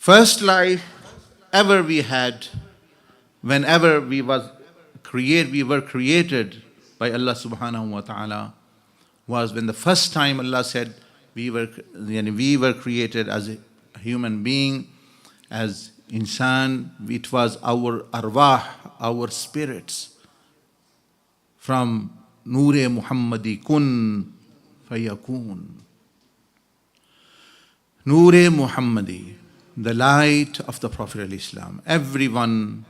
First life ever we had, whenever we were created by Allah subhanahu wa ta'ala, was when the first time Allah said we were created as a human being, as insan. It was our arwah, our spirits, from Noor-e Muhammadi kun fayakun. Noor-e Muhammadi, the light of the Prophet ﷺ. Everyone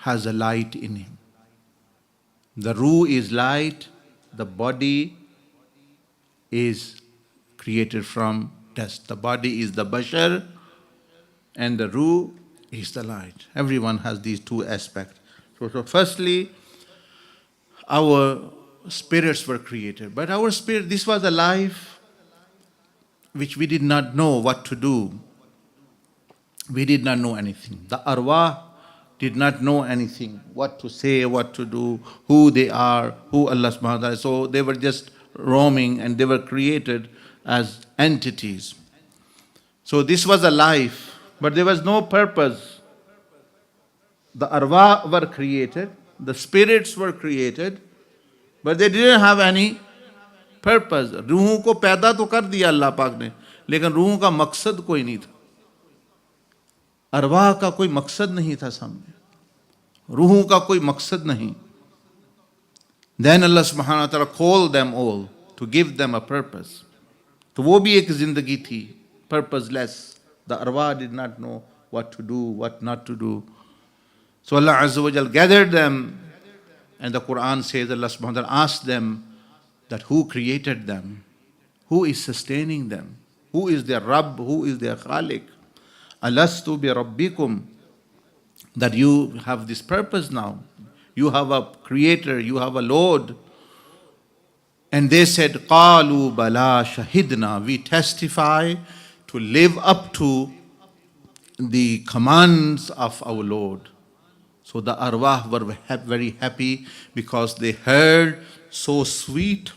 has a light in him. The ruh is light, the body is created from dust. The body is the bashar and the ruh is the light. Everyone has these two aspects. So firstly, our spirits were created. But our spirit, this was a life which we did not know what to do. We did not know anything. The arwah did not know anything, what to say, what to do, who they are, who Allah subhanahu wa ta'ala. So they were just roaming and they were created as entities. So this was a life, but there was no purpose. The arwah were created, the spirits were created, but they didn't have any purpose. रूहों को पैदा तो कर दिया अल्लाह पाक ने, लेकिन रूहों का मकसद कोई नहीं था. अरवाह का कोई मकसद नहीं था सामने, रूहों का कोई मकसद नहीं. Then Allah subhanahu wa ta'ala called them all to give them a purpose. तो वो भी एक जिंदगी थी, purposeless. The arwah did not know what to do, what not to do. So Allah Azza wa Jal gathered them, and the Quran says Allah subhanahu wa ta'ala asked them that who created them, who is sustaining them, who is their Rabb, who is their Khaliq. Alastu bi Rabbikum, that you have this purpose now. You have a creator, you have a Lord. And they said, Qalu bala shahidna, we testify to live up to the commands of our Lord. So the arwah were very happy because they heard so sweet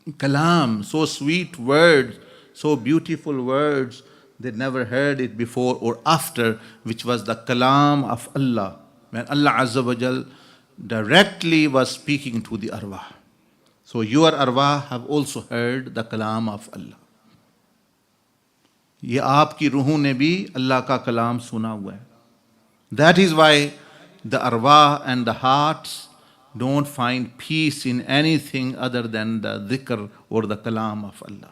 kalam, so sweet words, so beautiful words. They never heard it before or after, which was the kalam of Allah. When Allah Azza wa Jal directly was speaking to the arwah. So your arwah have also heard the kalam of Allah. ये आपकी रूहों ने भी अल्लाह का कलाम सुना हुआ है. That is why the arwah and the hearts don't find peace in anything other than the dhikr or the kalam of Allah.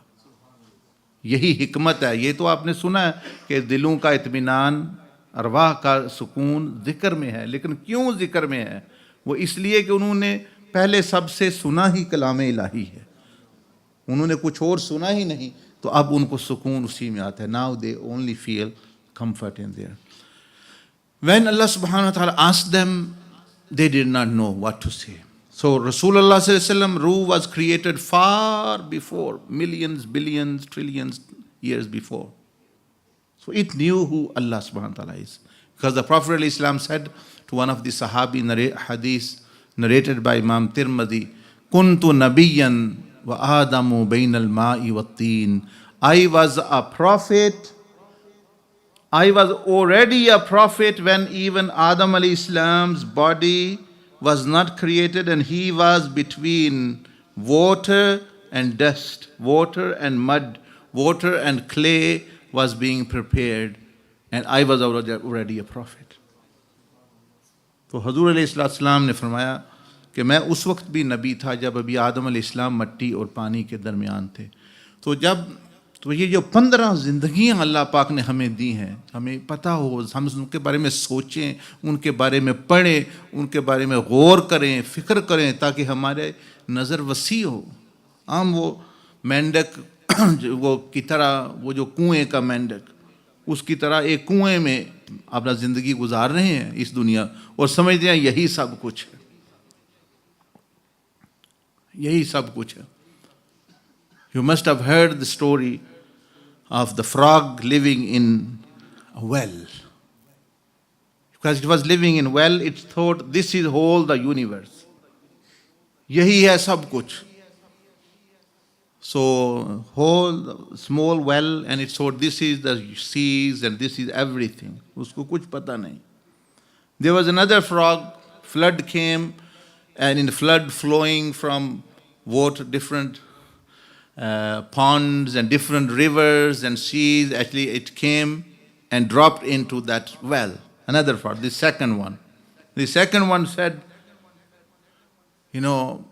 यही हिकमत है. ये तो आपने सुना है कि दिलों का इत्मीनान, अरवाह का सुकून जिक्र में है. लेकिन क्यों जिक्र में है? वो इसलिए कि उन्होंने पहले सबसे सुना ही कलाम इलाही है. उन्होंने कुछ और सुना ही नहीं, तो अब उनको सुकून उसी में आता है. Now they only feel comfort in there. When Allah subhanahu wa ta'ala asked them, they did not know what to say. So Rasulullah sallallahu alaihi wasallam, ruh was created far before, millions, billions, trillions years before. So it knew who Allah subhanahu wa ta'ala is. Because the Prophet ﷺ said to one of the Sahabi hadith narrated by Imam Tirmidhi, Kuntu nabiyyan wa Adamu bain al-ma'i wa teen. I was a prophet. I was already a prophet when even Adam alayhi salam's body was not created, and he was between water and dust, water and mud, water and clay was being prepared, and I was already a prophet. तो हजूर अलैहिस्सलाम ने फरमाया कि मैं उस वक्त भी नबी था जब अभी आदम अलैहिस्सलाम मट्टी और पानी के दरमियान थे. तो ये जो 15 ज़िंदगियाँ अल्लाह पाक ने हमें दी हैं, हमें पता हो, हम उनके बारे में सोचें, उनके बारे में पढ़ें, उनके बारे में गौर करें, फ़िक्र करें, ताकि हमारे नज़र वसी हो. हम वो मेंढक वो की तरह, वो जो कुएं का मेंढक, उसकी तरह एक कुएं में अपना ज़िंदगी गुजार रहे हैं इस दुनिया, और समझते हैं यही सब कुछ है, यही सब कुछ है. You must have heard the story of the frog living in a well. Because it was living in well, it thought this is whole the universe. यही है सब कुछ. So whole small well, and it showed this is the seas and this is everything. उसको कुछ पता नहीं. There was another frog. Flood came, and in the flood flowing from water, different ponds and different rivers and seas. Actually, it came and dropped into that well. Another frog. The second one. The second one said, you know,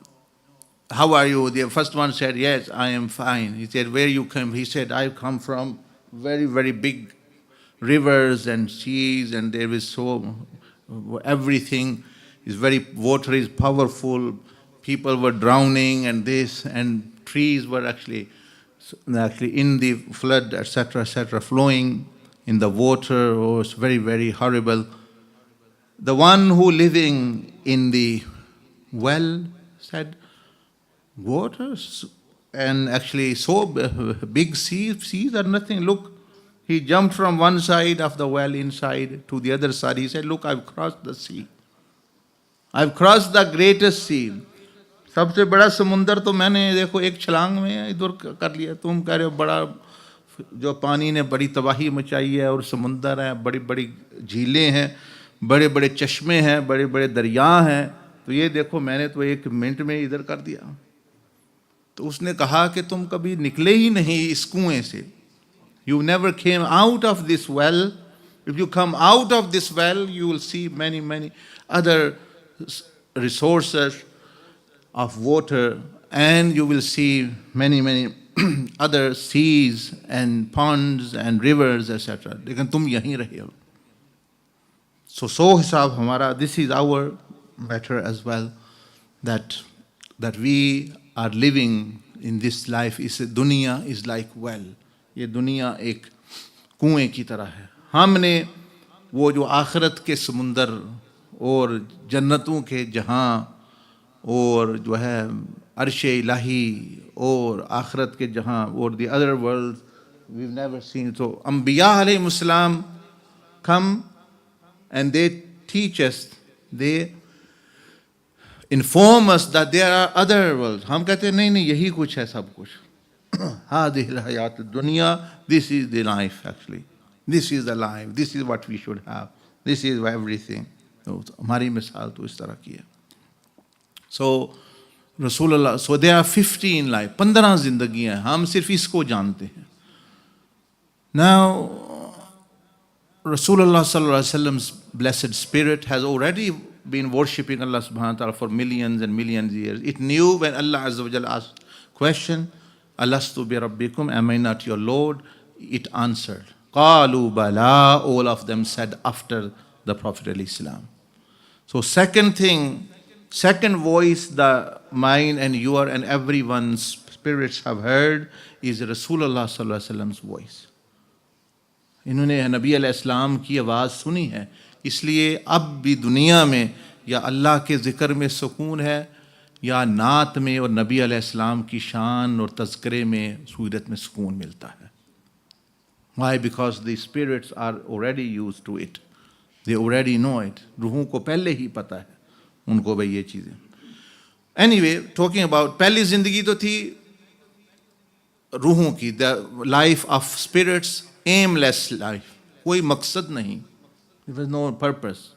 how are you? The first one said, yes, I am fine. He said, where you come? He said, I come from very, very big rivers and seas, and there is so, everything is very, water is powerful. People were drowning and this, and trees were actually in the flood, etc., flowing in the water. Oh, it's very, very horrible. The one who living in the well said, waters and actually so big seas are nothing. Look, he jumped from one side of the well inside to the other side. He said, look, I've crossed the sea. I've crossed the greatest sea. सबसे बड़ा समुंदर तो मैंने देखो एक छलांग में इधर कर लिया. तुम कह रहे हो बड़ा, जो पानी ने बड़ी तबाही मचाई है, और समुंदर है, बड़ी बड़ी झीलें हैं, बड़े बड़े चश्मे हैं, बड़े बड़े दरिया हैं, तो ये देखो मैंने तो एक मिनट में इधर कर दिया. तो उसने कहा कि तुम कभी निकले ही नहीं इस कुएं से. You never came out of this well. If you come out of this well, you will see many, many other resources of water, and you will see many, many other seas and ponds and rivers, etc. लेकिन तुम यहीं रहे हो. So हिसाब हमारा, this is our matter as well, that we are living in this life. इस दुनिया is like well. ये दुनिया एक कुएं की तरह है. हमने वो जो आखिरत के समुंदर और जन्नतों के जहां और जो है अर्श इलाही और आखिरत के जहां और the other world we've never seen. So अंबिया अलैहिस्सलाम come and they teach us, they inform us that there are other worlds. हम कहते हैं नहीं नहीं यही कुछ है सब कुछ. हादिहिल हयात दुनिया, this is the life actually. This is the life. This is what we should have. This is everything. तो हमारी मिसाल तो इस तरह की है. So Rasulullah, so there are 15 life, 15 जिंदगियां हैं, हम सिर्फ इसको जानते हैं. Now Rasulullah sallallahu alaihi wasallam's blessed spirit has already been worshipping Allah subhanahu wa ta'ala for millions and millions of years. It knew when Allah azza wa jalla asked question, Alastu bi rabbikum, am I not your Lord? It answered, Qalu bala, all of them said after the Prophet alayhi salam. So second thing, second voice the mine and your and everyone's spirits have heard is Rasulullah sallallahu alaihi wasallam's voice. इन्होंने नबी अलैहिस्सलाम की आवाज़ सुनी है, इसलिए अब भी दुनिया में या अल्लाह के ज़िक्र में सुकून है या नात में और नबी अलैहिस्सलाम की शान और तज़किरे में सूरत में सुकून मिलता है. Why? Because the spirits are already used to it. They already know it. रूहों को पहले ही पता है उनको भाई ये चीज़ें. Anyway, talking about पहली ज़िंदगी तो थी रूहों की, the life of spirits, aimless life, कोई मकसद नहीं, there was no purpose.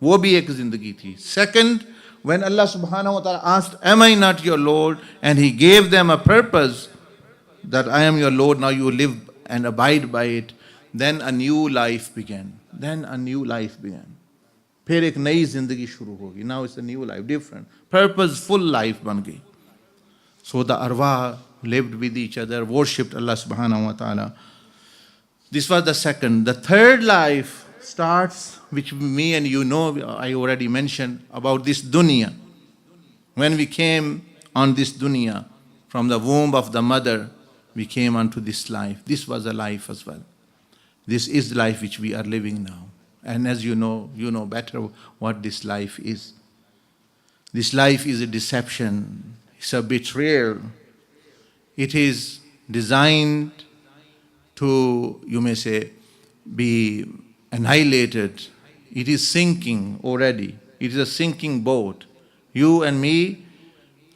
वो भी एक जिंदगी थी. Second, when Allah subhanahu wa ta'ala asked, am I not your Lord? And he gave them a purpose that I am your Lord, now you live and abide by it. Then a new life began. Then a new life began. फिर एक नई जिंदगी शुरू होगी. Now it's a new life, different, purposeful life बन गई. So the arwah lived with each other, worshipped Allah subhanahu wa ta'ala. This was the second. The third life starts, which me and you know, I already mentioned about this dunya. When we came on this dunya, from the womb of the mother, we came onto this life. This was a life as well. This is the life which we are living now. And as you know better what this life is. This life is a deception. It's a betrayal. It is designed to, you may say, be annihilated. It is sinking already. It is a sinking boat. You and me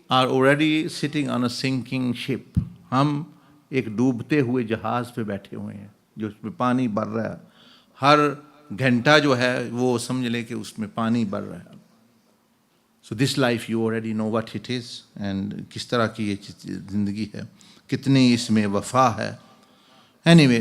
are already sitting on a sinking ship. हम एक डूबते हुए जहाज़ पे बैठे हुए हैं जो उसमें पानी भर रहा है, हर घंटा जो है वो समझ ले कि उसमें पानी भर रहा है। So this life you already know what it is, and किस तरह की ये ज़िंदगी है, कितनी इसमें वफा है। एनीवे